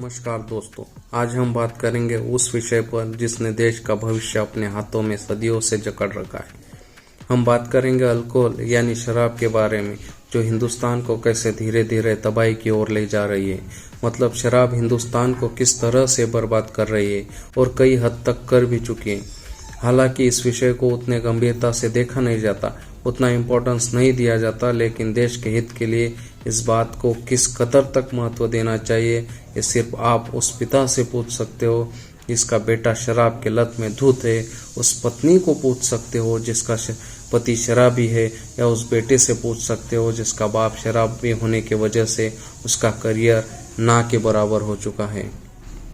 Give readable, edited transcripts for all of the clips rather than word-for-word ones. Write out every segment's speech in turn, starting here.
नमस्कार दोस्तों, आज हम बात करेंगे उस विषय पर जिसने देश का भविष्य अपने हाथों में सदियों से जकड़ रखा है। हम बात करेंगे अल्कोहल यानी शराब के बारे में, जो हिंदुस्तान को कैसे धीरे धीरे तबाही की ओर ले जा रही है। मतलब शराब हिंदुस्तान को किस तरह से बर्बाद कर रही है और कई हद तक कर भी चुकी है। हालांकि इस विषय को उतने गंभीरता से देखा नहीं जाता, उतना इम्पोर्टेंस नहीं दिया जाता, लेकिन देश के हित के लिए इस बात को किस कदर तक महत्व देना चाहिए, ये सिर्फ आप उस पिता से पूछ सकते हो जिसका बेटा शराब के लत में धुत है, उस पत्नी को पूछ सकते हो जिसका पति शराबी है, या उस बेटे से पूछ सकते हो जिसका बाप शराबी होने की वजह से उसका करियर ना के बराबर हो चुका है।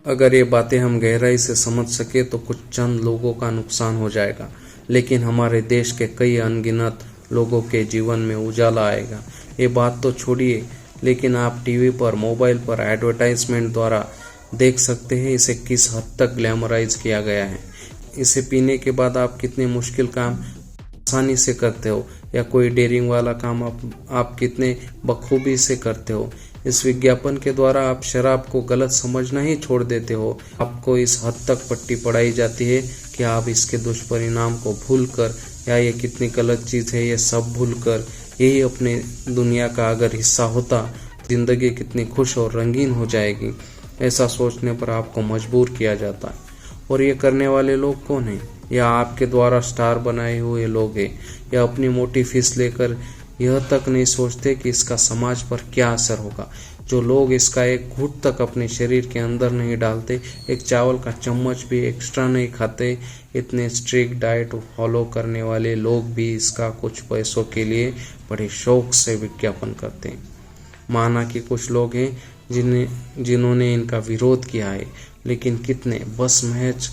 अगर ये बातें हम गहराई से समझ सके तो कुछ चंद लोगों का नुकसान हो जाएगा, लेकिन हमारे देश के कई अनगिनत लोगों के जीवन में उजाला आएगा। ये बात तो छोड़िए, लेकिन आप टीवी पर, मोबाइल पर एडवर्टाइजमेंट द्वारा देख सकते हैं इसे किस हद तक ग्लैमराइज किया गया है। इसे पीने के बाद आप कितने मुश्किल काम आसानी से करते हो, या कोई डेयरिंग वाला काम आप कितने बखूबी से करते हो। इस विज्ञापन के द्वारा आप शराब को गलत समझना ही छोड़ देते हो। आपको इस हद तक पट्टी पढ़ाई जाती है कि आप इसके दुष्परिणाम को भूलकर, या ये कितनी गलत चीज़ है ये सब भूलकर यही अपने दुनिया का अगर हिस्सा होता, जिंदगी कितनी खुश और रंगीन हो जाएगी, ऐसा सोचने पर आपको मजबूर किया जाता है। और ये करने वाले लोग कौन हैं? या आपके द्वारा स्टार बनाए हुए लोग हैं, या अपनी मोटी फीस लेकर यह तक नहीं सोचते कि इसका समाज पर क्या असर होगा। जो लोग इसका एक घूंट तक अपने शरीर के अंदर नहीं डालते, एक चावल का चम्मच भी एक्स्ट्रा नहीं खाते, इतने स्ट्रिक्ट डाइट फॉलो करने वाले लोग भी इसका कुछ पैसों के लिए बड़े शौक से विज्ञापन करते हैं। माना कि कुछ लोग हैं जिन्होंने इनका विरोध किया है, लेकिन कितने? बस महज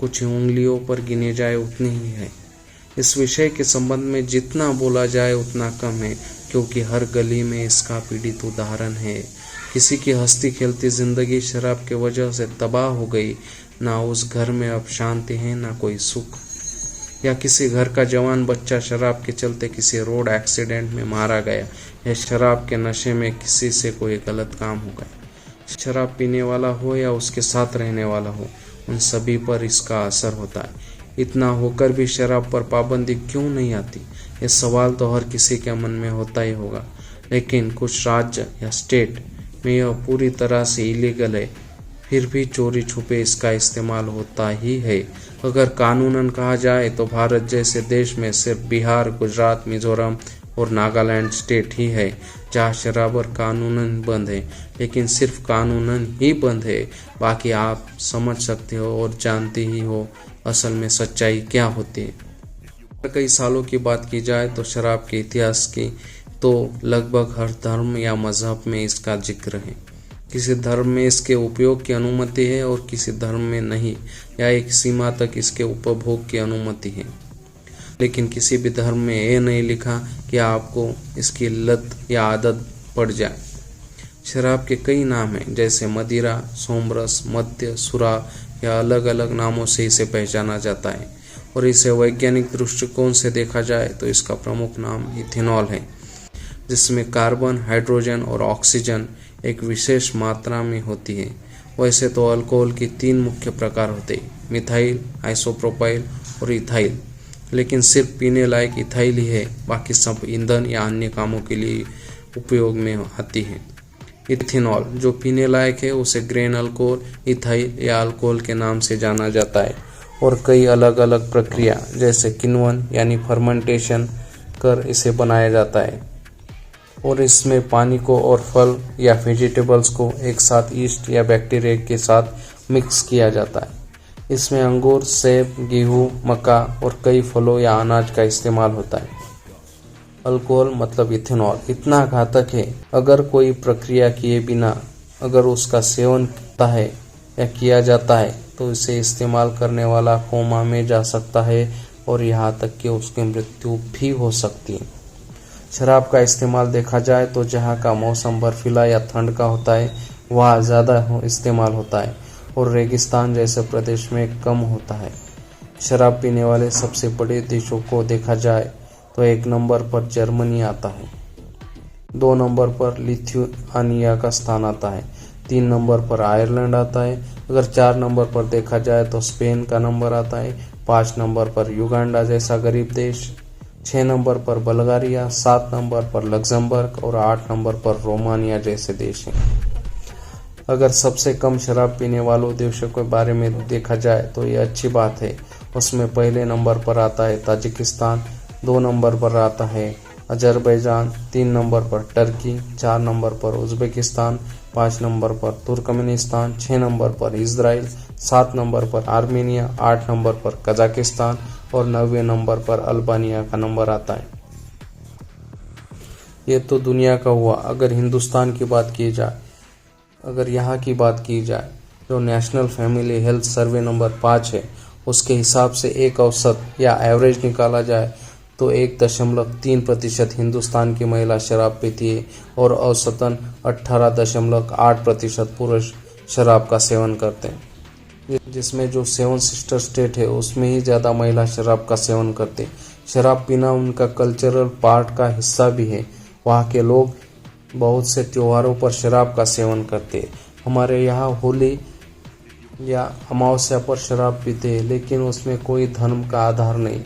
कुछ उंगलियों पर गिने जाए उतने ही है। इस विषय के संबंध में जितना बोला जाए उतना कम है, क्योंकि हर गली में इसका पीड़ित उदाहरण है। किसी की हंसती खेलती जिंदगी शराब के वजह से तबाह हो गई। ना उस घर में अब शांति है, ना कोई सुख। या किसी घर का जवान बच्चा शराब के चलते किसी रोड एक्सीडेंट में मारा गया, या शराब के नशे में किसी से कोई गलत काम हो गया। शराब पीने वाला हो या उसके साथ रहने वाला हो, उन सभी पर इसका असर होता है। इतना होकर भी शराब पर पाबंदी क्यों नहीं आती? ये सवाल तो हर किसी के मन में होता ही होगा। लेकिन कुछ राज्य या स्टेट में यह पूरी तरह से इलीगल है, फिर भी चोरी छुपे इसका इस्तेमाल होता ही है। अगर कानूनन कहा जाए तो भारत जैसे देश में सिर्फ बिहार, गुजरात, मिजोरम और नागालैंड स्टेट ही है जहाँ शराब कानूनन बंद है, लेकिन सिर्फ कानूनन ही बंद है। बाकी आप समझ सकते हो और जानते ही हो असल में सच्चाई क्या होती है। कई सालों की बात की जाए तो शराब के इतिहास की तो लगभग हर धर्म या मजहब में इसका जिक्र है। किसी धर्म में इसके उपयोग की अनुमति है और किसी धर्म में नहीं, या एक सीमा तक इसके उपभोग की अनुमति है। लेकिन किसी भी धर्म में यह नहीं लिखा कि आपको इसकी लत या आदत पड़ जाए। शराब के कई नाम हैं, जैसे मदिरा, सोमरस, मद्य, सुरा, या अलग अलग नामों से इसे पहचाना जाता है। और इसे वैज्ञानिक दृष्टिकोण से देखा जाए तो इसका प्रमुख नाम इथेनॉल है, जिसमें कार्बन, हाइड्रोजन और ऑक्सीजन एक विशेष मात्रा में होती है। वैसे तो अल्कोहल की 3 मुख्य प्रकार होते हैं, मिथाइल, आइसोप्रोपाइल और इथाइल, लेकिन सिर्फ पीने लायक इथाइल ही है, बाकी सब ईंधन या अन्य कामों के लिए उपयोग में आती है। इथेनॉल जो पीने लायक है उसे ग्रेन अल्कोहल, इथाइल या अल्कोहल के नाम से जाना जाता है, और कई अलग अलग प्रक्रिया जैसे किण्वन यानी फर्मेंटेशन कर इसे बनाया जाता है। और इसमें पानी को और फल या वेजिटेबल्स को एक साथ ईस्ट या बैक्टीरिया के साथ मिक्स किया जाता है। इसमें अंगूर, सेब, गेहूँ, मक्का और कई फलों या अनाज का इस्तेमाल होता है। अल्कोहल मतलब इथेनॉल इतना घातक है, अगर कोई प्रक्रिया किए बिना अगर उसका सेवन करता है या किया जाता है तो इसे इस्तेमाल करने वाला कोमा में जा सकता है, और यहाँ तक कि उसकी मृत्यु भी हो सकती है। शराब का इस्तेमाल देखा जाए तो जहाँ का मौसम बर्फीला या ठंड का होता है वहाँ ज़्यादा इस्तेमाल होता है, और रेगिस्तान जैसे प्रदेश में कम होता है। शराब पीने वाले सबसे बड़े देशों को देखा जाए तो 1 नंबर पर जर्मनी आता है, 2 नंबर पर लिथुआनिया का स्थान आता है, 3 नंबर पर आयरलैंड आता है। अगर 4 नंबर पर देखा जाए तो स्पेन का नंबर आता है। 5 नंबर पर युगांडा जैसा गरीब देश, 6 नंबर पर बल्गारिया, 7 नंबर पर लग्जमबर्ग और 8 नंबर पर रोमानिया जैसे देश हैं। अगर सबसे कम शराब पीने वालों देशों के बारे में देखा जाए तो ये अच्छी बात है। उसमें पहले नंबर पर आता है ताजिकिस्तान, 2 नंबर पर आता है अजरबैजान, 3 नंबर पर टर्की, 4 नंबर पर उज़्बेकिस्तान, 5 नंबर पर तुर्कमेनिस्तान, 6 नंबर पर इजराइल, 7 नंबर पर आर्मेनिया, 8 नंबर पर कजाकिस्तान और 9वें नंबर पर अल्बानिया का नंबर आता है। ये तो दुनिया का हुआ। अगर हिंदुस्तान की बात की जाए, अगर यहाँ की बात की जाए, जो national family health survey number 5 है, उसके हिसाब से एक औसत या एवरेज निकाला जाए तो 1.3% हिंदुस्तान की महिला शराब पीती है और औसतन 18.8% पुरुष शराब का सेवन करते हैं। जिसमें जो 7 सिस्टर स्टेट है उसमें ही ज़्यादा महिला शराब का सेवन करते हैं। शराब पीना उनका कल्चरल पार्ट का हिस्सा भी है। वहाँ के लोग बहुत से त्योहारों पर शराब का सेवन करते हैं। हमारे यहाँ होली या अमावस्या पर शराब पीते हैं, लेकिन उसमें कोई धर्म का आधार नहीं।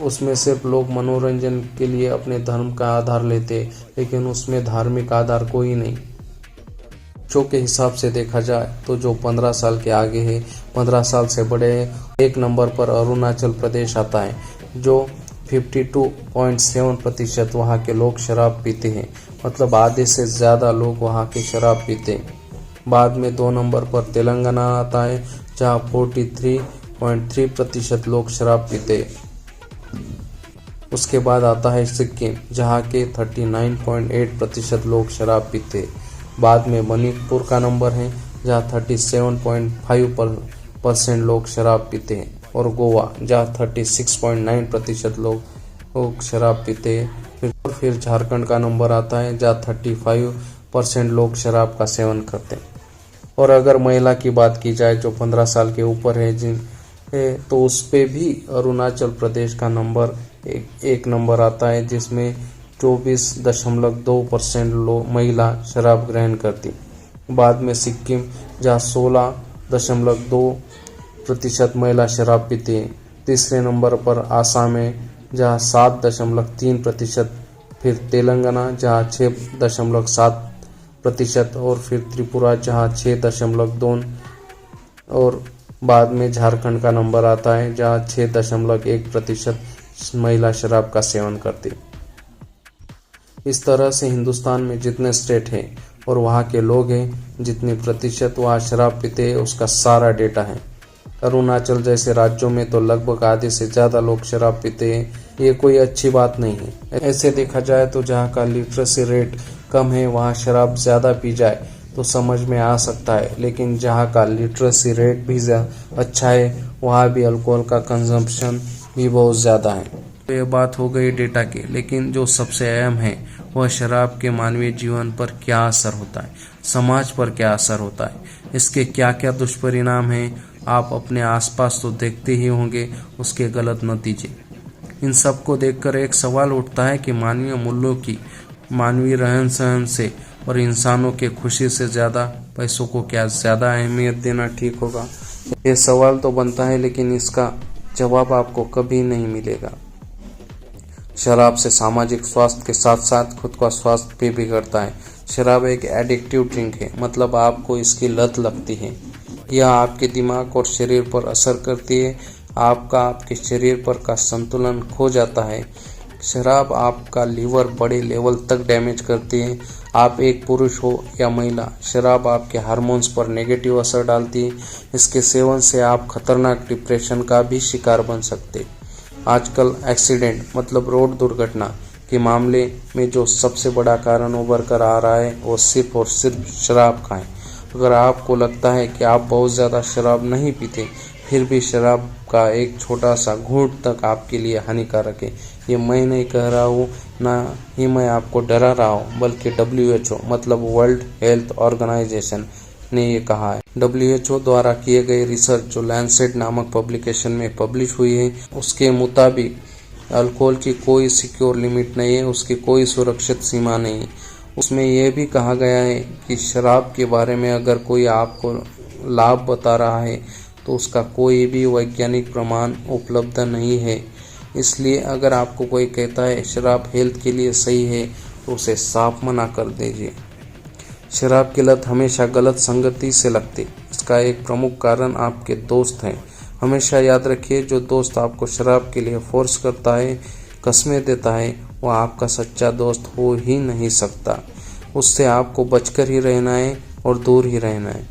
उसमें सिर्फ लोग मनोरंजन के लिए अपने धर्म का आधार लेते हैं, लेकिन उसमें धार्मिक आधार कोई नहीं। बच्चों के हिसाब से देखा जाए तो जो 15 साल के आगे है, 15 साल से बड़े हैं, 1 नंबर पर अरुणाचल प्रदेश आता है, जो 52.7% वहाँ के लोग शराब पीते हैं। मतलब आधे से ज़्यादा लोग वहाँ की शराब पीते हैं। बाद में 2 नंबर पर तेलंगाना आता है, जहाँ 43.3% लोग शराब पीते हैं। उसके बाद आता है सिक्किम, जहाँ के 39.8% लोग शराब पीते हैं। बाद में मणिपुर का नंबर है, जहाँ 37.5% लोग शराब पीते हैं और गोवा, जहाँ 36.9% लोग शराब पीते हैं। फिर झारखंड का नंबर आता है, जहाँ 35% लोग शराब का सेवन करते हैं। और अगर महिला की बात की जाए जो 15 साल के ऊपर है तो उस पे भी अरुणाचल प्रदेश का नंबर एक नंबर आता है, जिसमें 24.2% महिला शराब ग्रहण करती। बाद में सिक्किम, जहाँ 16.2% महिला शराब पीती है। तीसरे नंबर पर आसाम है, जहाँ 7.3%। फिर तेलंगाना, जहाँ 6.7% और फिर त्रिपुरा, जहाँ 6.2 और बाद में झारखंड का नंबर आता है, जहाँ 6.1% महिला शराब का सेवन करती। इस तरह से हिंदुस्तान में जितने स्टेट हैं और वहाँ के लोग हैं, जितने प्रतिशत वहाँ शराब पीते हैं, उसका सारा डेटा है। अरुणाचल जैसे राज्यों में तो लगभग आधे से ज़्यादा लोग शराब पीते हैं। ये कोई अच्छी बात नहीं है। ऐसे देखा जाए तो जहाँ का लिटरेसी रेट कम है वहाँ शराब ज़्यादा पी जाए तो समझ में आ सकता है, लेकिन जहाँ का लिटरेसी रेट भी अच्छा है वहाँ भी अल्कोहल का कंजम्पशन भी बहुत ज़्यादा है। तो ये बात हो गई डेटा की, लेकिन जो सबसे अहम है वह शराब के मानवीय जीवन पर क्या असर होता है, समाज पर क्या असर होता है, इसके क्या क्या दुष्परिणाम हैं। आप अपने आसपास तो देखते ही होंगे उसके गलत नतीजे। इन सब को देखकर एक सवाल उठता है कि मानवीय मूल्यों की, मानवीय रहन सहन से और इंसानों के खुशी से ज़्यादा पैसों को क्या ज़्यादा अहमियत देना ठीक होगा। ये सवाल तो बनता है, लेकिन इसका जवाब आपको कभी नहीं मिलेगा। शराब से सामाजिक स्वास्थ्य के साथ साथ खुद का स्वास्थ्य भी बिगड़ता है। शराब एक एडिक्टिव ड्रिंक है, मतलब आपको इसकी लत लगती है। यह आपके दिमाग और शरीर पर असर करती है। आपके शरीर पर का संतुलन खो जाता है। शराब आपका लीवर बड़े लेवल तक डैमेज करती है। आप एक पुरुष हो या महिला, शराब आपके हार्मोन्स पर नेगेटिव असर डालती है। इसके सेवन से आप खतरनाक डिप्रेशन का भी शिकार बन सकते हैं। आजकल एक्सीडेंट मतलब रोड दुर्घटना के मामले में जो सबसे बड़ा कारण उभर कर आ रहा है वो सिर्फ और सिर्फ शराब का है। अगर आपको लगता है कि आप बहुत ज़्यादा शराब नहीं पीते, फिर भी शराब का एक छोटा सा घूंट तक आपके लिए हानिकारक है। ये मैं नहीं कह रहा हूँ, ना ही मैं आपको डरा रहा हूँ, बल्कि WHO मतलब वर्ल्ड हेल्थ ऑर्गेनाइजेशन ने ये कहा है। WHO द्वारा किए गए रिसर्च जो लैंसेट नामक पब्लिकेशन में पब्लिश हुई है, उसके मुताबिक अल्कोहल की कोई सिक्योर लिमिट नहीं है, उसकी कोई सुरक्षित सीमा नहीं है। उसमें यह भी कहा गया है कि शराब के बारे में अगर कोई आपको लाभ बता रहा है तो उसका कोई भी वैज्ञानिक प्रमाण उपलब्ध नहीं है। इसलिए अगर आपको कोई कहता है शराब हेल्थ के लिए सही है तो उसे साफ मना कर दीजिए। शराब की लत हमेशा गलत संगति से लगती। इसका एक प्रमुख कारण आपके दोस्त हैं। हमेशा याद रखिए, जो दोस्त आपको शराब के लिए फोर्स करता है, कस्में देता है, वह आपका सच्चा दोस्त हो ही नहीं सकता। उससे आपको बचकर ही रहना है और दूर ही रहना है।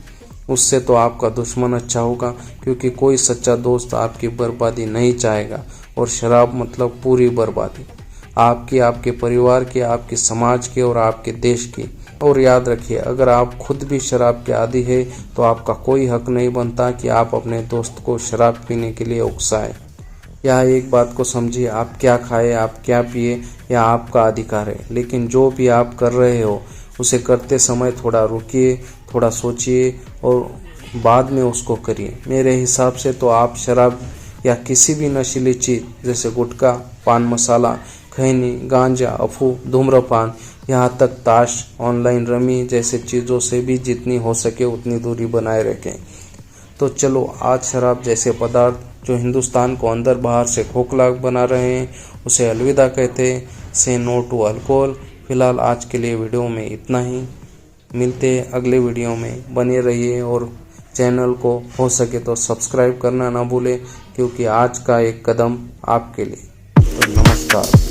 उससे तो आपका दुश्मन अच्छा होगा, क्योंकि कोई सच्चा दोस्त आपकी बर्बादी नहीं चाहेगा। और शराब मतलब पूरी बर्बादी, आपकी, आपके परिवार की, आपके समाज की और आपके देश की। और याद रखिए, अगर आप खुद भी शराब के आदी है तो आपका कोई हक नहीं बनता कि आप अपने दोस्त को शराब पीने के लिए उकसाएं। यह एक बात को समझिए, आप क्या खाए, आप क्या पिए, यह आपका अधिकार है। लेकिन जो भी आप कर रहे हो उसे करते समय थोड़ा रुकिए, थोड़ा सोचिए और बाद में उसको करिए। मेरे हिसाब से तो आप शराब या किसी भी नशीली चीज़ जैसे गुटखा, पान मसाला, खैनी, गांजा, अफूह, धूम्रपान, यहाँ तक ताश, ऑनलाइन रमी जैसे चीज़ों से भी जितनी हो सके उतनी दूरी बनाए रखें। तो चलो, आज शराब जैसे पदार्थ जो हिंदुस्तान को अंदर बाहर से खोखला बना रहे हैं उसे अलविदा कहते हैं। से नो टू अल्कोहल। फिलहाल आज के लिए वीडियो में इतना ही। मिलते हैं अगले वीडियो में। बने रहिए और चैनल को हो सके तो सब्सक्राइब करना ना भूलें, क्योंकि आज का एक कदम आपके लिए। तो नमस्कार।